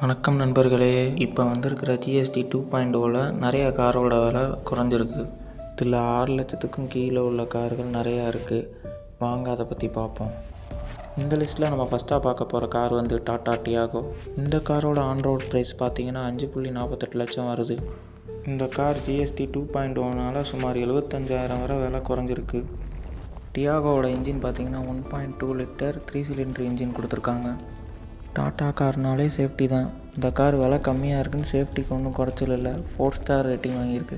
வணக்கம் நண்பர்களே. இப்போ வந்திருக்கிற ஜிஎஸ்டி 2.0ல் நிறைய காரோட விலை குறைஞ்சிருக்கு. இதில் 6 லட்சத்துக்கும் கீழே உள்ள கார்கள் நிறையா இருக்குது. வாங்க அதை பற்றி பார்ப்போம். இந்த லிஸ்ட்டில் நம்ம ஃபஸ்ட்டாக பார்க்க போகிற கார் வந்து டாடா டியாகோ. இந்த காரோட ஆன்ரோட் ப்ரைஸ் பார்த்திங்கன்னா 5.48 லட்சம் வருது. இந்த கார் ஜிஎஸ்டி 2.0னால் சுமார் 75,000 வரை விலை குறைஞ்சிருக்கு. டியாகோவோட இன்ஜின் பார்த்திங்கன்னா 1.2 லிட்டர் 3 சிலிண்டர் இன்ஜின் கொடுத்துருக்காங்க. டாடா கார்னாலே சேஃப்டி தான். இந்த கார் விலை கம்மியாக இருக்குன்னு சேஃப்டிக்கு ஒன்றும் குறைச்சல் இல்லை. 4 ஸ்டார் ரேட்டிங் வாங்கியிருக்கு.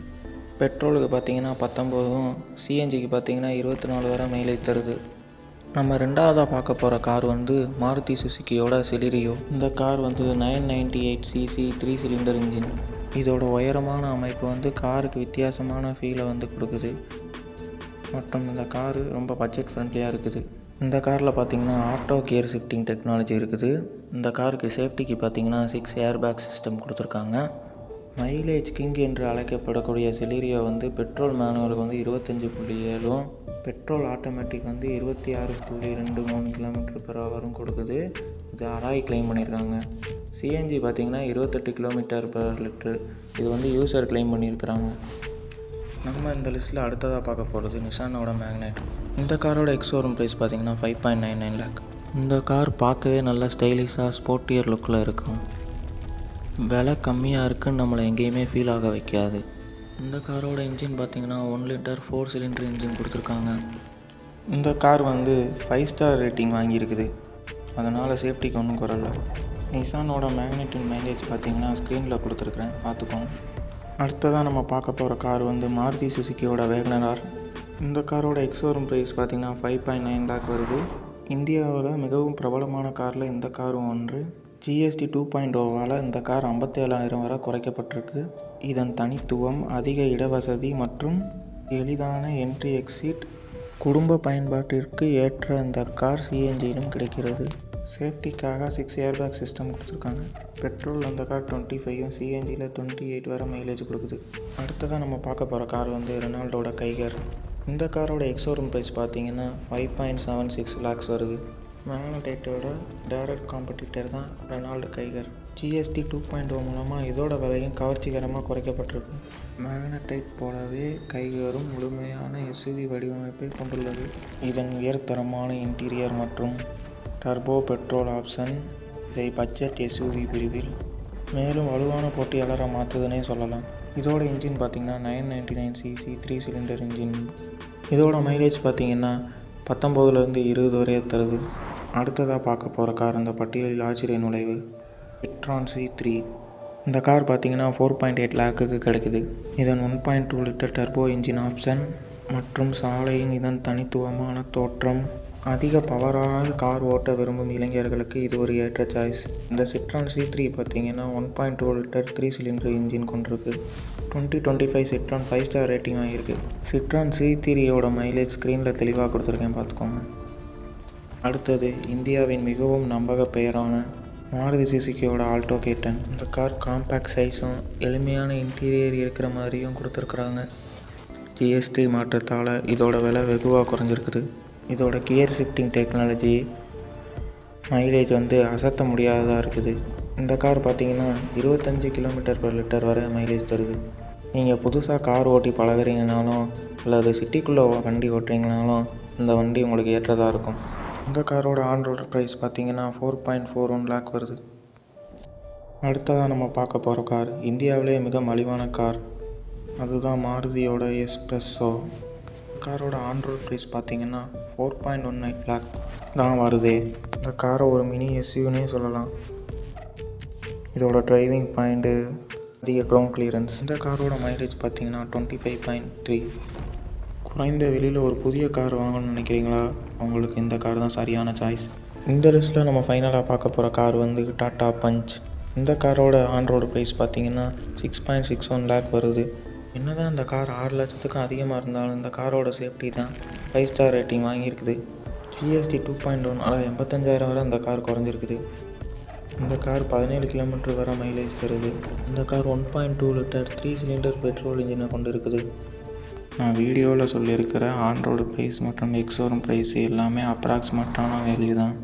பெட்ரோலுக்கு பார்த்தீங்கன்னா 19, சிஎன்ஜிக்கு பார்த்தீங்கன்னா 24 வரை மைலேஜ் தருது. நம்ம ரெண்டாவதாக பார்க்க போகிற கார் வந்து மாருதி சுசுக்கியோட செலிரியோ. இந்த கார் வந்து 998cc 3 சிலிண்டர் இன்ஜின். இதோட உயரமான அமைப்பு வந்து காருக்கு வித்தியாசமான ஃபீலை வந்து கொடுக்குது. மற்றும் இந்த காரு ரொம்ப பட்ஜெட் ஃப்ரெண்ட்லியாக இருக்குது. இந்த காரில் பார்த்தீங்கன்னா ஆட்டோ கியர் ஷிஃப்டிங் டெக்னாலஜி இருக்குது. இந்த காருக்கு சேஃப்டிக்கு பார்த்தீங்கன்னா 6 ஏர் பேக் சிஸ்டம் கொடுத்துருக்காங்க. மைலேஜ் கிங் என்று அழைக்கப்படக்கூடிய செலிரியோ வந்து பெட்ரோல் மேனுவலுக்கு வந்து 25.7, பெட்ரோல் ஆட்டோமேட்டிக் வந்து 26.23 km/h கொடுக்குது. இது அராய் கிளைம் பண்ணியிருக்காங்க. சிஎன்ஜி பார்த்தீங்கன்னா 28 km/லிட்டரு. இது வந்து யூசர் கிளைம் பண்ணியிருக்கிறாங்க. நம்ம இந்த லிஸ்ட்டில் அடுத்ததாக பார்க்க போகிறது நிசானோட மேக்னைட். இந்த காரோட எக்ஸோரூம் ப்ரைஸ் பார்த்திங்கன்னா 5.99 lakh. இந்த கார் பார்க்கவே நல்லா ஸ்டைலிஷாக ஸ்போர்ட்டியர் லுக்கில் இருக்கும். விலை கம்மியாக இருக்குன்னு நம்மளை எங்கேயுமே ஃபீல் ஆக வைக்காது. இந்த காரோட இன்ஜின் பார்த்திங்கன்னா 1 லிட்டர் 4 சிலிண்டர் இன்ஜின் கொடுத்துருக்காங்க. இந்த கார் வந்து 5 ஸ்டார் ரேட்டிங் வாங்கியிருக்குது. அதனால் சேஃப்டிக்கு ஒன்றும் குறையில்ல. நிசானோட மேக்னைட்டின் மைலேஜ் பார்த்திங்கன்னா ஸ்க்ரீனில் கொடுத்துருக்குறேன், பார்த்துக்கோங்க. அடுத்ததாக நம்ம பார்க்க போகிற கார் வந்து மாருதி சுசுக்கியோட வேகனர் ஆர். இந்த காரோட எக்ஸோரூம் ப்ரைஸ் பார்த்திங்கன்னா 5.9 lakh வருது. இந்தியாவில் மிகவும் பிரபலமான காரில் இந்த காரும் ஒன்று. ஜிஎஸ்டி 2.0வால் இந்த கார் 57,000 வரை குறைக்கப்பட்டிருக்கு. இதன் தனித்துவம் அதிக இடவசதி மற்றும் எளிதான என்ட்ரி எக்ஸிட். குடும்ப பயன்பாட்டிற்கு ஏற்ற இந்த கார் சிஎன்ஜியிலும் கிடைக்கிறது. சேஃப்டிக்காக 6 ஏர் பேக் சிஸ்டம் கொடுத்துருக்காங்க. பெட்ரோல் அந்த கார் 25, சிஎன்ஜியில் 28 வரை மைலேஜ் கொடுக்குது. அடுத்ததாக நம்ம பார்க்க போகிற கார் வந்து ரெனால்டோட கைகர். இந்த காரோட எக்ஸோரூம் ப்ரைஸ் பார்த்தீங்கன்னா 5.76 lakhs வருது. மேக்னடைட்டோட டைரக்ட் காம்படிட்டர் தான் ரெனால்டு கைகர். ஜிஎஸ்டி 2.0 மூலமாக இதோட விலையும் கவர்ச்சிகரமாக குறைக்கப்பட்டிருக்கு. மேக்னடைட் போலவே கைகரும் முழுமையான எஸ்யூவி வடிவமைப்பை கொண்டுள்ளது. இதன் உயர்தரமான இன்டீரியர் மற்றும் டர்போ பெட்ரோல் ஆப்ஷன் இதை பட்ஜெட் எஸ்யூவி பிரிவில் மேலும் வலுவான போட்டியாளராக மாற்றுதுன்னே சொல்லலாம். இதோட இன்ஜின் பார்த்திங்கன்னா 999cc 3 சிலிண்டர் இன்ஜின். இதோட மைலேஜ் பார்த்திங்கன்னா 19-20 வரை தருது. அடுத்ததாக பார்க்க போகிற கார் இந்த பட்டியலில் ஆச்சரிய நுழைவு சிட்ரான் C3. இந்த கார் பார்த்திங்கன்னா 4.8 lakhக்கு கிடைக்குது. இதன் 1.2 லிட்டர் டர்போ இன்ஜின் ஆப்ஷன் மற்றும் சாலையின் இதன் தனித்துவமான தோற்றம் அதிக பவராக கார் ஓட்ட விரும்பும் இளைஞர்களுக்கு இது ஒரு ஏற்ற சாய்ஸ். இந்த சிட்ரான் C3 பார்த்திங்கன்னா 1.2 லிட்டர் 3 சிலிண்டர் இன்ஜின் கொண்டிருக்கு. 2025 சிட்ரான் 5 ஸ்டார் ரேட்டிங் ஆகியிருக்கு. சிட்ரான் C3யோட மைலேஜ் ஸ்க்ரீனில் தெளிவாக கொடுத்துருக்கேன், பார்த்துக்கோங்க. அடுத்தது இந்தியாவின் மிகவும் நம்பக பெயரான மாருதி சுசுக்கியோட ஆல்டோ K10. இந்த கார் காம்பேக்ட் சைஸும் எளிமையான இன்டீரியர் இருக்கிற மாதிரியும் கொடுத்துருக்குறாங்க. ஜிஎஸ்டி மாற்றத்தால் இதோட விலை வெகுவாக குறைஞ்சிருக்குது. இதோட கியர் ஷிஃப்டிங் டெக்னாலஜி மைலேஜ் வந்து அசத்த முடியாததாக இருக்குது. இந்த கார் பார்த்திங்கன்னா 25 km/லிட்டர் வரை மைலேஜ் தருது. நீங்கள் புதுசாக கார் ஓட்டி பழகுறீங்கனாலும் அல்லது சிட்டிக்குள்ளே வண்டி ஓட்டுறீங்கனாலும் இந்த வண்டி உங்களுக்கு ஏற்றதாக இருக்கும். இந்த காரோட ஆன்ரோட் ப்ரைஸ் பார்த்திங்கன்னா 4.41 lakh வருது. அடுத்ததாக நம்ம பார்க்க போகிற கார் இந்தியாவிலே மிக மலிவான கார். அதுதான் மாருதியோட எஸ்ப்ரெஸ்ஸோ. காரோட ஆன்ரோட் ப்ரைஸ் பார்த்திங்கன்னா 4.18 lakh தான் வருது. இந்த காரை ஒரு மினி எஸ்யூவினே சொல்லலாம். இதோட டிரைவிங் பாயிண்ட்டு அதிக கிரவுண்ட் கிளியரன்ஸ். இந்த காரோட மைலேஜ் பார்த்திங்கன்னா 25.3. குறைந்த வெளியில் ஒரு புதிய கார் வாங்கணும்னு நினைக்கிறீங்களா? உங்களுக்கு இந்த கார் தான் சரியான சாய்ஸ். இந்த லிஸ்ட்டில் நம்ம ஃபைனலாக பார்க்க போகிற கார் வந்து டாடா பஞ்ச். இந்த காரோட ஆன்ரோடு ப்ரைஸ் பார்த்திங்கன்னா 6.61 lakh வருது. என்னதான் இந்த கார் 6 லட்சத்துக்கும் அதிகமாக இருந்தாலும் இந்த காரோட சேஃப்டி தான் 5 ஸ்டார் ரேட்டிங் வாங்கியிருக்குது. ஜிஎஸ்டி 2.0னால 85,000 வரை இந்த கார் குறைஞ்சிருக்குது. இந்த கார் 17 km வரை மைலேஜ் தருது. இந்த கார் 1.2 லிட்டர் 3 சிலிண்டர் பெட்ரோல் இன்ஜினை கொண்டு இருக்குது. நான் வீடியோவில் சொல்லியிருக்கிற ஆன்ரோடு ப்ரைஸ் மற்றும் எக்ஸோரூம் ப்ரைஸ் எல்லாமே அப்ராக்சிமேட்டான வேல்யூ தான்.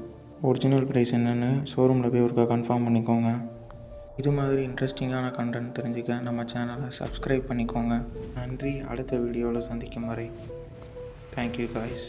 ஒரிஜினல் ப்ரைஸ் என்னென்னு ஷோரூமில் போய் ஒருக்கா கன்ஃபார்ம் பண்ணிக்கோங்க. இது மாதிரி இன்ட்ரெஸ்டிங்கான கண்டென்ட் தெரிஞ்சுக்க நம்ம சேனலை சப்ஸ்கிரைப் பண்ணிக்கோங்க. நன்றி. அடுத்த வீடியோவில் சந்திக்கும் வரை தேங்க்யூ காய்ஸ்.